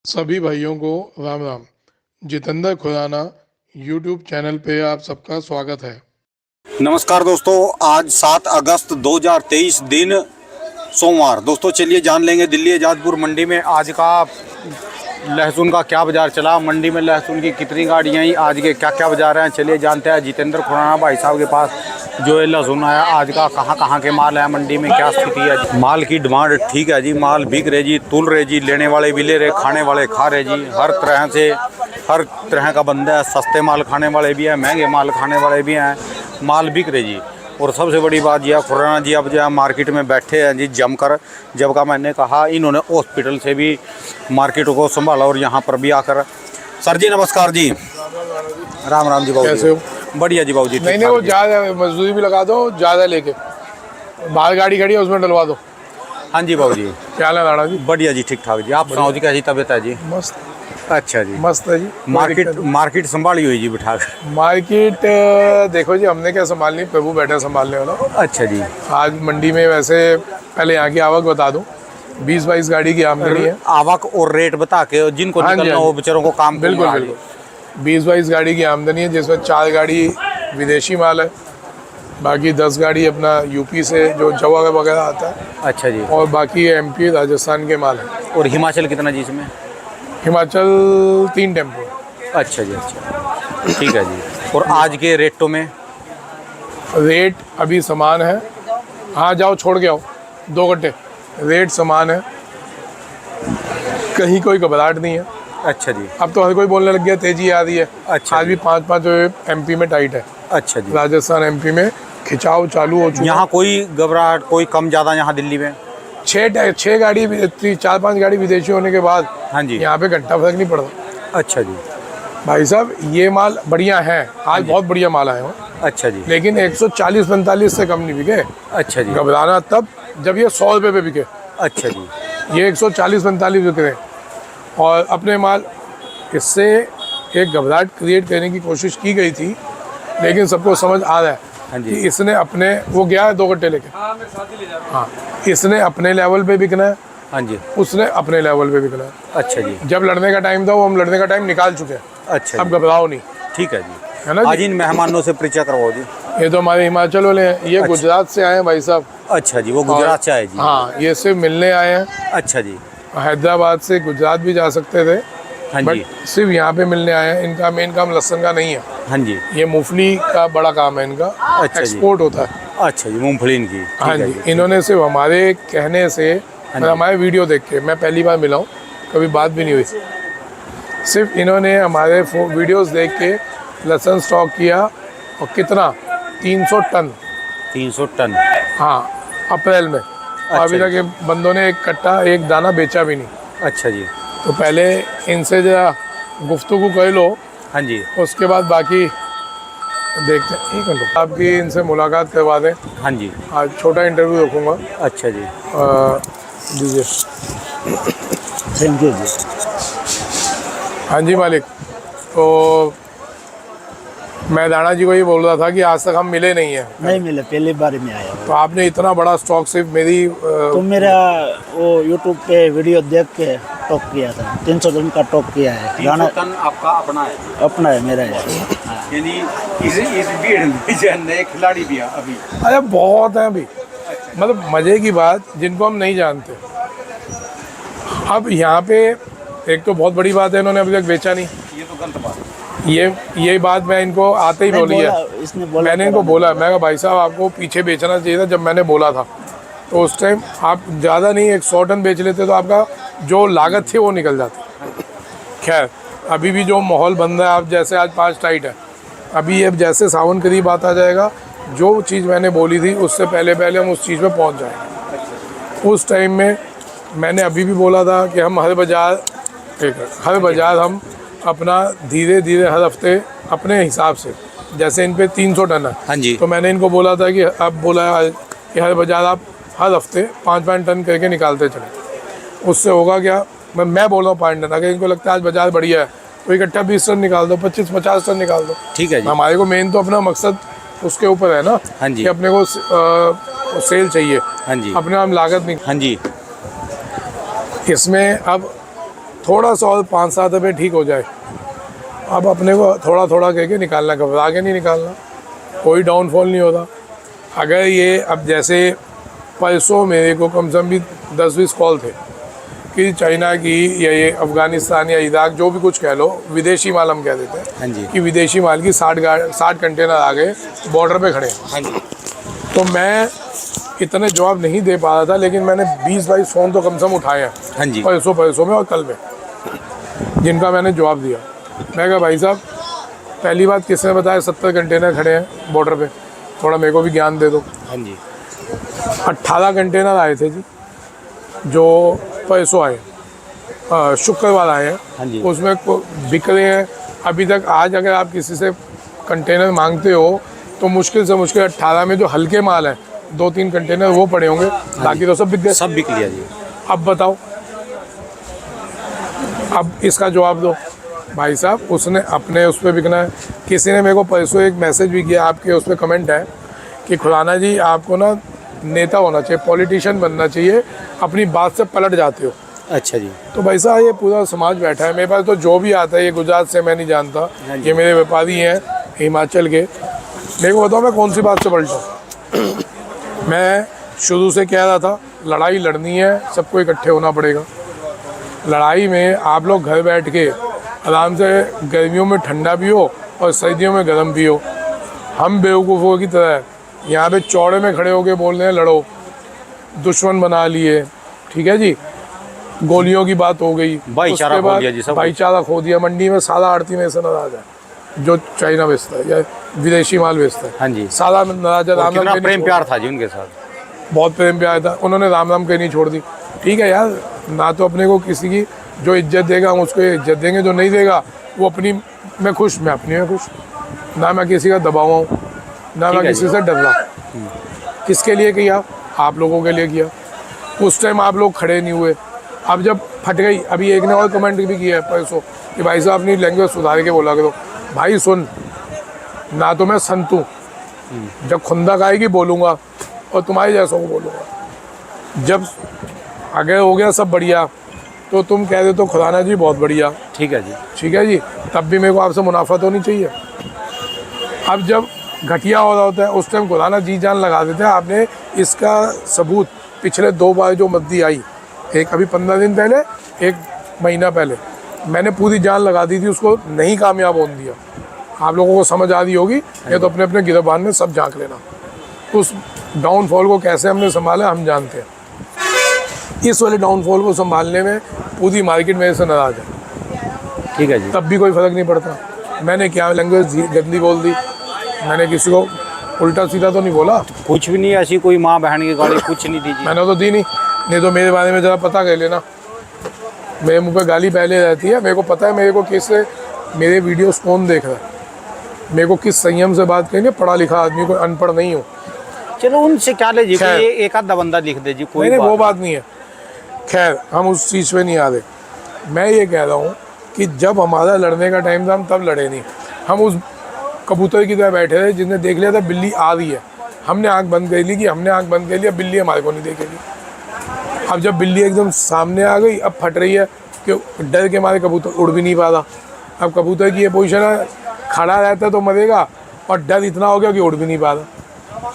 सभी भाइयों को राम राम। जितेंद्र खुराना यूट्यूब चैनल पे आप सबका स्वागत है। नमस्कार दोस्तों, आज 7 अगस्त 2023 दिन सोमवार। दोस्तों चलिए जान लेंगे दिल्ली आज़ादपुर मंडी में आज का लहसुन का क्या बाज़ार चला, मंडी में लहसुन की कितनी गाड़ियाँ आई, आज के क्या क्या बाज़ार हैं। चलिए जानते हैं जितेंद्र खुराना भाई साहब के पास जो है लहसुन आया आज का, कहाँ कहाँ के माल है, मंडी में क्या स्थिति है। माल की डिमांड ठीक है जी, माल बिक रहे जी, तुल रहे जी, लेने वाले भी ले रहे, खाने वाले खा रहे जी। हर तरह का बंदा है, सस्ते माल खाने वाले भी हैं, महंगे माल खाने वाले भी हैं, माल बिक रहे जी। और सबसे बड़ी बात यह खुराना जी अब जो है मार्केट में बैठे हैं जी जमकर। जब का मैंने कहा इन्होंने हॉस्पिटल से भी मार्केट को संभाला और यहाँ पर भी आकर। सर जी नमस्कार जी। राम राम जी। कैसे हो? बढ़िया जी बाबू जी। नहीं वो ज़्यादा मजदूरी भी लगा दो, ज़्यादा लेके बाहर गाड़ी खड़ी है उसमें डलवा दो। हाँ जी बाबू जी। क्या हाल है राणा जी? बढ़िया जी, ठीक ठाक जी। आप सुनाओ जी, कैसी तबीयत है जी? मस्त। अच्छा जी, मस्त है जी। मार्केट संभाली हुई जी बिठा कर? मार्केट देखो जी, हमने क्या संभालनी, प्रभु बैठा संभालने वाला। अच्छा जी। आज मंडी में वैसे पहले यहाँ की आवक बता दूँ, 20-22 गाड़ी की आमदनी है। आवक और रेट बता के जिनको निकलना हो बेचारों को काम। बिल्कुल बिल्कुल 20-22 गाड़ी की आमदनी है, जिसमें 4 गाड़ी विदेशी माल है, बाकी 10 गाड़ी अपना यूपी से जो जवा वगैरह आता है। अच्छा जी। और बाकी एमपी राजस्थान के माल है। और हिमाचल कितना जी इसमें? हिमाचल 3 टेम्पो। अच्छा जी, अच्छा ठीक है जी। और आज के रेटों में रेट अभी समान है। हाँ जाओ छोड़ के आओ 2 घंटे। रेट समान है, कहीं कोई घबराहट नहीं है। अच्छा जी। अब तो हर कोई बोलने लग गया तेजी आ रही है। अच्छा आज भी 5-5 एमपी में टाइट है। अच्छा जी। राजस्थान एमपी में खिंचाव चालू हो चुका है। यहाँ कोई घबराहट, कोई कम ज़्यादा यहाँ दिल्ली में? 6 गाड़ी 4-5 गाड़ी विदेशी होने के बाद हाँ जी। यहाँ पे घंटा फर्क नहीं पड़ता। अच्छा जी। भाई साहब ये माल बढ़िया है, आज बहुत बढ़िया माल आए हो। अच्छा जी। लेकिन 140-45 से कम नहीं बिके। अच्छा जी। घबराना तब जब ये 100 रुपये पे बिके। अच्छा जी। ये 140-45 बिक रहे हैं। और अपने माल, इससे एक घबराहट क्रिएट करने की कोशिश की गई थी, लेकिन सबको समझ आ रहा है कि इसने अपने, वो गया है 2 घंटे लेके। हाँ, इसने अपने लेवल पे बिकना है। हाँ जी। उसने अपने लेवल पे बिकना है। अच्छा जी। जब लड़ने का टाइम था वो हम लड़ने का टाइम निकाल चुके हैं। अच्छा अब घबराओ नहीं। ठीक है जी। है ना आज जी? इन मेहमानों से परिचय करवाओ जी। ये तो हमारे हिमाचल वाले हैं, ये गुजरात से आए हैं भाई साहब। अच्छा जी, वो गुजरात से आए जी? हाँ, ये सिर्फ मिलने आए हैं। अच्छा जी। हैदराबाद से गुजरात भी जा सकते थे, हाँ बट जी। सिर्फ यहाँ पे मिलने आए हैं। इनका मेन काम लहसुन का नहीं है। हाँ जी। ये मूंगफली का बड़ा काम है इनका। अच्छा जी। एक्सपोर्ट होता है। अच्छा जी, मूंगफली इनकी। हाँ जी। इन्होंने सिर्फ हमारे कहने से, हमारे वीडियो देख के, मैं पहली बार मिला हूँ, कभी बात भी नहीं हुई, सिर्फ इन्होंने हमारे वीडियोस देख के लहसुन स्टॉक किया। और कितना? 300 टन। 300 टन? हाँ, अप्रैल में। अभी तक ये बंदों ने एक कट्टा, एक दाना बेचा भी नहीं। अच्छा जी। तो पहले इनसे जरा गुफ्तगू कर लो। हाँ जी। उसके बाद बाकी देखते हैं। एक मिनट, आपकी इनसे मुलाकात करवा दें। हाँ जी। आज छोटा इंटरव्यू रखूँगा। अच्छा जी। दीजिए। थैंक यू जी। हाँ जी मालिक। तो मैं दाना जी को ये बोल रहा था कि आज तक हम मिले नहीं हैं। नहीं मिले, पहली बार में आया। तो आपने इतना बड़ा स्टॉक सिर्फ मेरी तो मेरा वो यूट्यूब पे वीडियो देख के टॉक किया था। 300 टन का टॉक किया है। 300 टन आपका अपना है? अपना है, मेरा है। यानी इस भीड़ में नए खिलाड़ी भी हैं अभी? अरे बहुत हैं अभी। मतलब मज़े की बात, जिनको हम नहीं जानते। अब यहाँ पे एक तो बहुत बड़ी बात है, इन्होंने अभी तक बेचा नहीं। ये तो गलत बात है। ये बात मैं इनको आते ही बोली है। मैंने इनको बोला, मैं कहा भाई साहब आपको पीछे बेचना चाहिए था जब मैंने बोला था। तो उस टाइम आप ज़्यादा नहीं 100 टन बेच लेते तो आपका जो लागत थी वो निकल जाती। खैर अभी भी जो माहौल बन रहा है, आप जैसे आज 5 टाइट है, अभी ये जैसे सावन करीब आता जाएगा, जो चीज़ मैंने बोली थी उससे पहले पहले हम उस चीज़ पे पहुंच जाएंगे। उस टाइम में मैंने अभी भी बोला था कि हम हर बाज़ार हम अपना धीरे धीरे हर हफ्ते अपने हिसाब से, जैसे इन पे 300 टन है। हाँ जी। तो मैंने इनको बोला था कि अब बोला है कि हर बाज़ार आप हर हफ्ते 5-5 टन करके निकालते चले। उससे होगा क्या, मैं बोल रहा हूँ 5 टन। अगर इनको लगता है आज बाज़ार बढ़िया है तो इकट्ठा 20 टन निकाल दो, 25-50 टन निकाल दो। ठीक है जी। हमारे को मेन तो अपना मकसद उसके ऊपर है ना। हाँ जी। कि अपने को सेल चाहिए। हाँ जी। अपने हम लागत नहीं। हाँ जी। इसमें अब थोड़ा सा और 5-7 रुपये ठीक हो जाए। अब अपने को थोड़ा थोड़ा कह के निकालना, घबरा के नहीं निकालना, कोई डाउनफॉल नहीं होता। अगर ये अब जैसे परसों मेरे को कम से कम भी 10-20 कॉल थे कि चाइना की या ये अफ़गानिस्तान या इराक जो भी कुछ कह लो, विदेशी माल हम कह देते हैं। हाँ जी। कि विदेशी माल की 60 कंटेनर आ गए बॉर्डर पे खड़े हैं। हाँ जी। तो मैं इतने जवाब नहीं दे पा रहा था, लेकिन मैंने 20-22 फ़ोन तो कम से कम उठाए हैं। हाँ जी। परसों में और कल में, जिनका मैंने जवाब दिया। मैं कहा भाई साहब, पहली बात किसने बताया 70 कंटेनर खड़े हैं बॉर्डर पे, थोड़ा मेरे को भी ज्ञान दे दो। हाँ जी। 18 कंटेनर आए थे जी, जो परसों आए, शुक्रवार आए हैं। हाँ जी। उसमें बिक रहे हैं अभी तक। आज अगर आप किसी से कंटेनर मांगते हो तो मुश्किल से मुश्किल 18 में जो हल्के माल हैं 2-3 कंटेनर वो पड़े होंगे, बाकी तो सब बिक गए। सब बिक लिया जी। अब बताओ, अब इसका जवाब दो भाई साहब। उसने अपने उस पर बिकना है। किसी ने मेरे को परसों एक मैसेज भी किया, आपके उस पर कमेंट है कि खुराना जी आपको ना नेता होना चाहिए, पॉलिटिशियन बनना चाहिए, अपनी बात से पलट जाते हो। अच्छा जी। तो भाई साहब ये पूरा समाज बैठा है, मेरे पास तो जो भी आता है, ये गुजरात से मैं नहीं जानता, ये मेरे व्यापारी हैं हिमाचल के। मेरे को बताओ मैं कौन सी बात से पलटूँ। मैं शुरू से कह रहा था लड़ाई लड़नी है, सबको इकट्ठे होना पड़ेगा। लड़ाई में आप लोग घर बैठ के आराम से गर्मियों में ठंडा पियो और सर्दियों में गर्म पियो। हम बेवकूफ़ों की तरह यहाँ पे चौड़े में खड़े होके बोल रहे हैं लड़ो, दुश्मन बना लिए, ठीक है जी। गोलियों की बात हो गई, भाईचारा खो दिया जी, सब भाईचारा खो दिया। मंडी में सारा आड़ती में ऐसा नाराज है जो चाइना बेचता है या विदेशी माल बेचता है। हाँ जी। सारा नाराज है। राम कितना राम प्रेम प्यार था जी उनके साथ, बहुत प्रेम प्यार था। उन्होंने राम राम कहनी छोड़ दी। ठीक है यार, ना तो अपने को किसी की जो इज्जत देगा हम उसको इज्जत देंगे, जो नहीं देगा वो अपनी में खुश, मैं अपनी में खुश। ना मैं किसी का दबाव हूँ, ना मैं किसी से डर रहा। किसके लिए किया? आप लोगों के लिए किया। उस टाइम आप लोग खड़े नहीं हुए। अब जब फट गई, अभी एक ने और कमेंट भी किया है परसों कि भाई साहब अपनी लैंग्वेज सुधार के बोला करो। भाई सुन, ना तो मैं संत हूँ, जब खुंदक आएगी बोलूँगा और तुम्हारे जैसों को बोलूँगा। जब आगे हो गया सब बढ़िया तो तुम कह दे तो खुराना जी बहुत बढ़िया, ठीक है जी। ठीक है जी, तब भी मेरे को आपसे मुनाफा तो नहीं चाहिए। अब जब घटिया हो रहा होता है उस टाइम खुराना जी जान लगा देते हैं। आपने इसका सबूत पिछले 2 बार जो मद्दी आई, एक अभी 15 दिन पहले, एक महीना पहले, मैंने पूरी जान लगा दी थी, उसको नहीं कामयाब होने दिया। आप लोगों को समझ आ रही होगी, ये तो अपने अपने गिरबान में सब झांक लेना। उस डाउनफॉल को कैसे हमने संभाला हम जानते हैं। इस वाले डाउनफॉल को संभालने में पूरी मार्केट मेरे से नाराज है। ठीक है जी। तब भी कोई फ़र्क नहीं पड़ता। मैंने क्या लैंग्वेज गंदी बोल दी? मैंने किसी को उल्टा सीधा तो नहीं बोला। कुछ भी नहीं, ऐसी कोई माँ बहन की गाली कुछ नहीं दी जी। मैंने तो दी नहीं तो मेरे बारे में ज़रा पता कर लेना। मेरे मुंह पे गाली पहले रहती है। मेरे को पता है मेरे को किससे मेरे वीडियोस कौन देख रहा है, मेरे को किस संयम से बात करेंगे। पढ़ा लिखा आदमी, कोई अनपढ़ नहीं हो। चलो उनसे क्या ले जी, खैर। कोई एक आधा बंदा लिख दे जी, कोई नहीं बात वो बात नहीं है। खैर हम उस चीज़ पे नहीं आ रहे। मैं ये कह रहा हूँ कि जब हमारा लड़ने का टाइम था हम तब लड़े नहीं। हम उस कबूतर की तरह बैठे थे जिसने देख लिया था बिल्ली आ रही है, हमने आंख बंद कर ली कि हमने आंख बंद कर लिया, बिल्ली हमारे को नहीं देखेगी। अब जब बिल्ली एकदम सामने आ गई, अब फट रही है कि डर के मारे कबूतर उड़ भी नहीं पा रहा। अब कबूतर की ये पोजीशन है, खड़ा रहता तो मरेगा, और डर इतना हो गया कि उड़ भी नहीं पा रहा।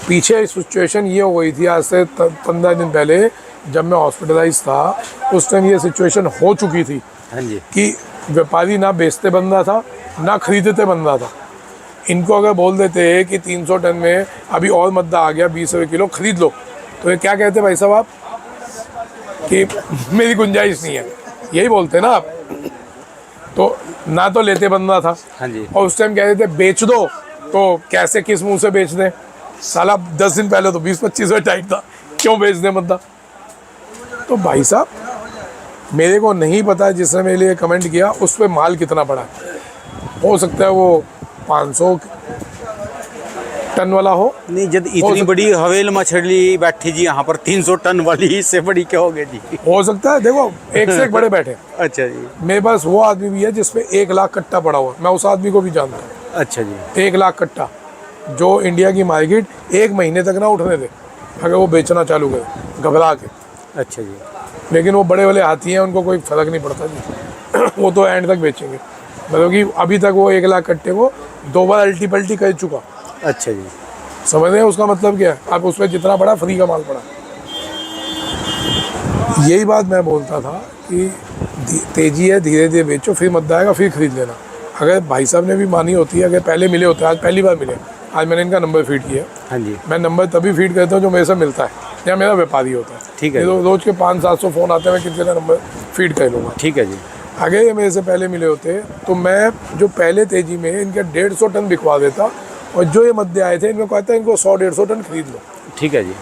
पीछे सिचुएशन ये हो गई थी आज से 15 दिन पहले, जब मैं हॉस्पिटलाइज था उस टाइम ये सिचुएशन हो चुकी थी। हाँ जी। कि व्यापारी ना बेचते बंदा था ना खरीदते बंदा था। इनको अगर बोल देते कि 300 टन में अभी और मद्दा आ गया 20 रुपये किलो खरीद लो, तो ये क्या कहते भाई साहब आप कि मेरी गुंजाइश नहीं है, यही बोलते ना आप। तो ना तो लेते बंदा था। हाँ जी। और उस टाइम कहते थे बेच दो, तो कैसे किस मुंह से बेच दें? साला 10 दिन पहले तो 20-25 रुपये टाइट था, क्यों बेच दें बंदा? तो भाई साहब मेरे को नहीं पता जिसने मेरे लिए कमेंट किया उस पर माल कितना पड़ा है। हो सकता है वो 500 टन वाला हो। नहीं, जब इतनी बड़ी हवेल मछली बैठी जी यहाँ पर 300 टन वाली, इससे बड़ी क्या होगी जी? हो सकता है, देखो एक से एक बड़े बैठे। अच्छा जी। मेरे पास वो आदमी भी है जिसपे 1 लाख कट्टा पड़ा हुआ, मैं उस आदमी को भी जानता हूँ। अच्छा जी। 1 लाख कट्टा जो इंडिया की मार्केट 1 महीने तक ना उठने दे, अगर वो बेचना चालू करे घबरा के। अच्छा जी। लेकिन वो बड़े वाले हाथी हैं, उनको कोई फ़र्क नहीं पड़ता जी। वो तो एंड तक बेचेंगे। मतलब कि अभी तक वो 1 लाख कट्टे को 2 बार अल्टी पल्टी कर चुका। अच्छा जी, समझ रहे हैं उसका मतलब क्या है? आप उसमें जितना पड़ा फ्री का माल पड़ा। यही बात मैं बोलता था कि तेज़ी है, धीरे धीरे बेचो, फिर मत आएगा, फिर खरीद लेना। अगर भाई साहब ने भी मानी होती है, अगर पहले मिले होते, आज पहली बार मिले, आज मैंने इनका नंबर फीड किया। हाँ जी, मैं नंबर तभी फीड करता हूँ जो मेरे से मिलता है या मेरा व्यापारी होता है। ठीक है, रोज़ के 500-700 फ़ोन आते हैं, मैं किसी का नंबर फीड कर लूँगा। ठीक है जी, अगर ये मेरे से पहले मिले होते तो मैं जो पहले तेज़ी में इनके 150 टन बिकवा देता, और जो ये मध्य आए थे इनको कहता है इनको 100-150 टन खरीद लो। ठीक है जी।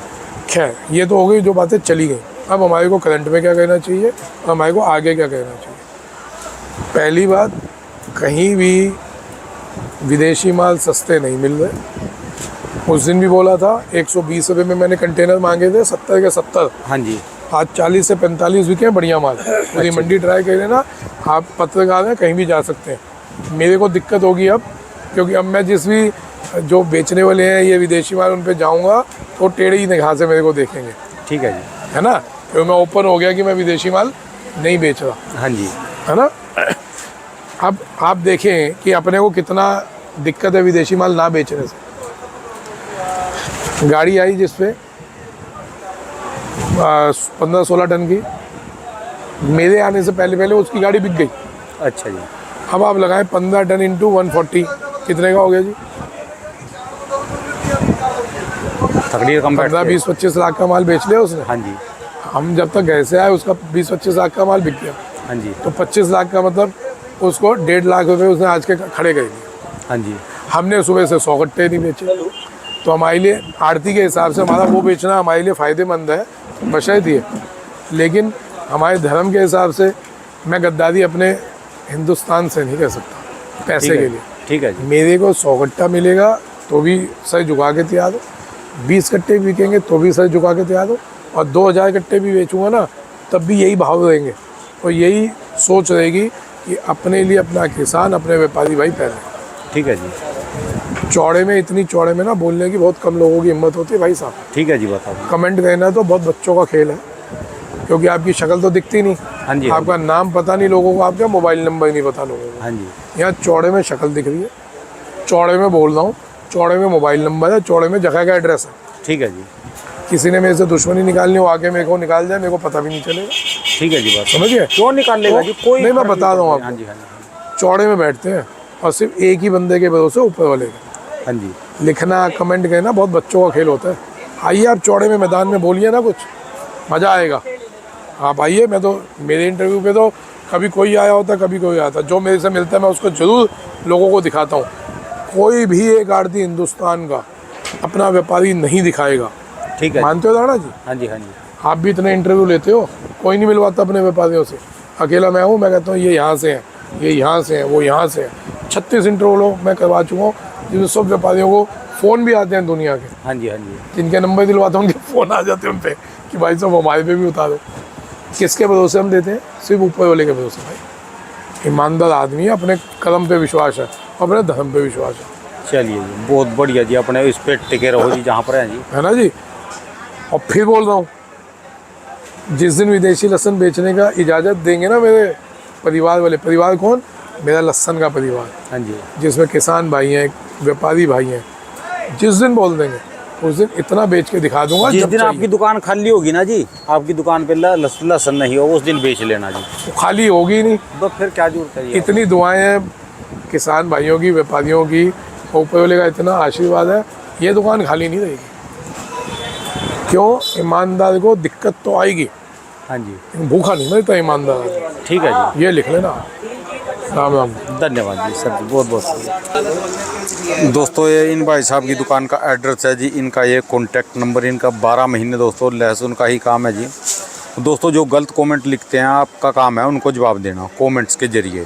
खैर ये तो हो गई, जो बातें चली गई। अब हमारे को करंट में क्या कहना चाहिए, हमारे को आगे क्या कहना चाहिए। पहली बात, कहीं भी विदेशी माल सस्ते नहीं मिल रहे। उस दिन भी बोला था 120 रुपये में मैंने कंटेनर मांगे थे, 70 के 70। हाँ जी, आज 40 से 45 बिके बढ़िया माल। पूरी मंडी ट्राई कर लेना, आप पत्रकार हैं, कहीं भी जा सकते हैं। मेरे को दिक्कत होगी अब, क्योंकि अब मैं जिस भी जो बेचने वाले हैं ये विदेशी माल, उन पे जाऊंगा तो टेढ़ी निगाह से मेरे को देखेंगे। ठीक है जी, है ना, क्योंकि मैं ओपन हो गया कि मैं विदेशी माल नहीं बेच रहा। हाँ जी, है ना। अब आप देखें कि अपने को कितना दिक्कत है विदेशी माल ना बेचने से। गाड़ी आई जिसपे 15-16 टन की, मेरे आने से पहले पहले उसकी गाड़ी बिक गई। अच्छा जी, अब आप लगाएं 15 टन इंटू 140, कितने का हो गया जी? तकरीर कम 15-20-25 लाख का माल बेच लिया उसने। हाँ जी, हम जब तक घर से आए उसका 20-25 लाख का माल बिक गया। हाँ जी, तो 25 लाख का मतलब उसको 1.5 लाख रुपए उसने आज के खड़े कर दिए। हाँ जी, हमने सुबह से 100 कट्टे नहीं बेचे। तो हमारे लिए आड़ती के हिसाब से हमारा वो बेचना हमारे लिए फ़ायदेमंद है, बशर्त ये। लेकिन हमारे धर्म के हिसाब से मैं गद्दारी अपने हिंदुस्तान से नहीं कर सकता पैसे के लिए। ठीक है जी, मेरे को 100 कट्टा मिलेगा तो भी सर झुका के तैयार हो, 20 कट्टे बिकेंगे तो भी सर झुका के तैयार हो, और 2000 कट्टे भी बेचूंगा ना तब भी यही भाव रहेंगे। और यही सोच रहेगी कि अपने लिए अपना किसान, अपने व्यापारी भाई पहले। ठीक है जी, चौड़े में, इतनी चौड़े में ना बोलने की बहुत कम लोगों की हिम्मत होती है भाई साहब। ठीक है जी, बताओ। कमेंट कहना तो बहुत बच्चों का खेल है, क्योंकि आपकी शक्ल तो दिखती नहीं, हाँ जी, आपका नाम पता नहीं लोगों को, आपका मोबाइल नंबर नहीं पता लोगों को। हाँ जी, यहाँ चौड़े में शक्ल दिख रही है, चौड़े में बोल रहा हूँ, चौड़े में मोबाइल नंबर है, चौड़े में जगह का एड्रेस है। ठीक है जी, किसी ने मेरे से दुश्मनी निकालनी हो, आके मेरे को निकाल जाए, मेरे को पता भी नहीं चलेगा। ठीक है जी, बात समझिए? क्यों निकाल लेगा जी, कोई नहीं, मैं बता रहा हूँ हाँ आपको। जी, हाँ जी, चौड़े में बैठते हैं और सिर्फ एक ही बंदे के भरोसे, ऊपर वाले के। हाँ जी, लिखना, कमेंट कहना बहुत बच्चों का खेल होता है। आइए आप चौड़े में मैदान में बोलिए ना, कुछ मज़ा आएगा। आप आइए, मैं तो मेरे इंटरव्यू पे तो कभी कोई आया होता, कभी कोई आता। जो मेरे से मिलता है मैं उसको ज़रूर लोगों को दिखाता हूँ। कोई भी एक आड़ती हिंदुस्तान का अपना व्यापारी नहीं दिखाएगा। ठीक है, मानते हो दादा जी? हाँ जी, हाँ जी, आप भी इतने इंटरव्यू लेते हो, कोई नहीं मिलवाता अपने व्यापारियों से। अकेला मैं हूँ, मैं कहता हूँ ये यहाँ से हैं, ये यहाँ से हैं, वो यहाँ से हैं। 36 इंटरव्यू मैं करवा चुका हूँ, जिसमें सब व्यापारियों को फ़ोन भी आते हैं दुनिया के। हाँ जी, हाँ जी, जिनके नंबर दिलवाता हूँ उनके फ़ोन आ जाते हैं उन पर कि भाई साहब हमारे पे भी उतारो। किसके भरोसे हम देते हैं? सिर्फ ऊपर वाले के भरोसे। भाई ईमानदार आदमी है, अपने कलम पे विश्वास है, अपने धर्म पे विश्वास है। चलिए जी, बहुत बढ़िया जी, अपने इस पे टिके रहो जी जहाँ पर हैं जी। है ना जी। और फिर बोल रहा हूँ, जिस दिन विदेशी लहसुन बेचने का इजाज़त देंगे ना मेरे परिवार वाले, परिवार कौन? मेरा लहसुन का परिवार, हाँ जी, जिसमें किसान भाई हैं, व्यापारी भाई हैं, जिस दिन बोल देंगे उस दिन इतना बेच के दिखा दूंगा। जिस जब दिन चाहिए। आपकी दुकान खाली होगी ना जी, आपकी दुकान पे लहसुन नहीं होगा, उस दिन बेच लेना जी। वो खाली होगी नहीं। तो फिर क्या जरूरत है? इतनी दुआएं हैं किसान भाइयों की, व्यापारियों की, ऊपर वाले का इतना आशीर्वाद है, ये दुकान खाली नहीं रहेगी। क्यों? ईमानदार को दिक्कत तो आएगी, हाँ जी, भूखा नहीं मिलता ईमानदार आदमी। ठीक है जी, ये लिख लेना। राम राम। धन्यवाद जी सर, बहुत बहुत। दोस्तों ये इन भाई साहब की दुकान का एड्रेस है जी, इनका ये कॉन्टैक्ट नंबर, इनका 12 महीने दोस्तों लहसुन का ही काम है जी। दोस्तों जो गलत कमेंट लिखते हैं, आपका काम है उनको जवाब देना कमेंट्स के जरिए।